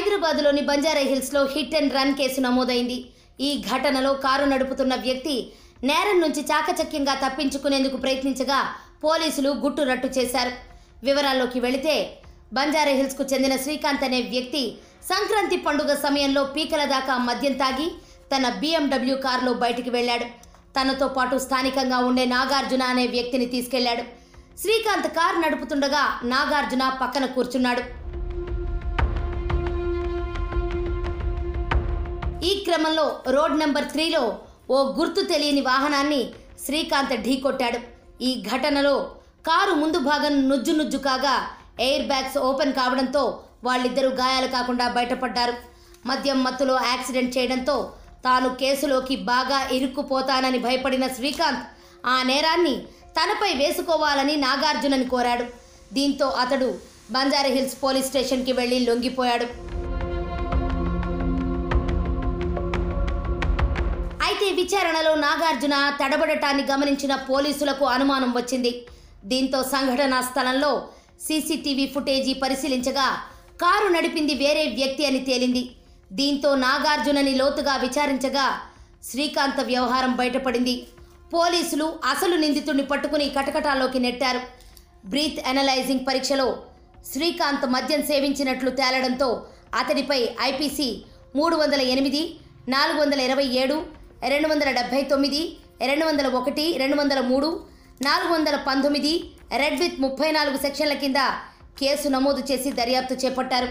హైదరాబాద్లోని బంజారాహిల్స్లో hit and run case నమోదైంది. ఈ ఘటనలో కారు నడుపుతున్న వ్యక్తి నేరం నుంచి చాకచక్యంగా తప్పించుకునేందుకు ప్రయత్నించగా పోలీసులు గుట్టు రట్టు చేశారు. వివరాల్లోకి వెళితే బంజారాహిల్స్కు చెందిన శ్రీకాంత్ అనే వ్యక్తి సంక్రాంతి పండుగ సమయంలో పీకల దాకా మద్యం తాగి తన BMW కారులో బయటికి వెళ్లాడు. తనతో పాటు స్థానికంగా ఉండే నాగార్జున అనే వ్యక్తిని తీసుకెళ్లాడు. శ్రీకాంత్ కారు నడుపుతుండగా నాగార్జున పక్కన కూర్చున్నాడు. ఈ క్రమంలో రోడ్ నెంబర్ 3లో ఓ గుర్తు తెలియని వాహనాన్ని శ్రీకాంత్ ఢీకొట్టాడు. ఈ ఘటనలో కారు ముందు భాగం నుజ్జు కాగా ఎయిర్ బ్యాగ్స్ ఓపెన్ కావడంతో వాళ్ళిద్దరూ గాయాలు కాకుండా బయటపడ్డారు. మద్యం మత్తులో యాక్సిడెంట్ చేయడంతో తాను కేసులోకి బాగా ఇరుక్కుపోతానని భయపడిన శ్రీకాంత్ ఆ నేరాన్ని తనపై వేసుకోవాలని నాగార్జునని కోరాడు. దీంతో అతడు బంజారాహిల్స్ పోలీస్ స్టేషన్కి వెళ్లి లొంగిపోయాడు. అయితే విచారణలో నాగార్జున తడబడటాన్ని గమనించిన పోలీసులకు అనుమానం వచ్చింది. దీంతో సంఘటనా స్థలంలో CCTV ఫుటేజీ పరిశీలించగా కారు నడిపింది వేరే వ్యక్తి అని తేలింది. దీంతో నాగార్జునని లోతుగా విచారించగా శ్రీకాంత్ వ్యవహారం బయటపడింది. పోలీసులు అసలు నిందితుడిని పట్టుకుని కటకటాల్లోకి నెట్టారు. బ్రీత్ అనలైజింగ్ పరీక్షలో శ్రీకాంత్ మద్యం సేవించినట్లు తేలడంతో అతడిపై IPC 308, 427, 279, 201, 203, 419 రెడ్ విత్ 34 సెక్షన్ల కింద కేసు నమోదు చేసి దర్యాప్తు చేపట్టారు.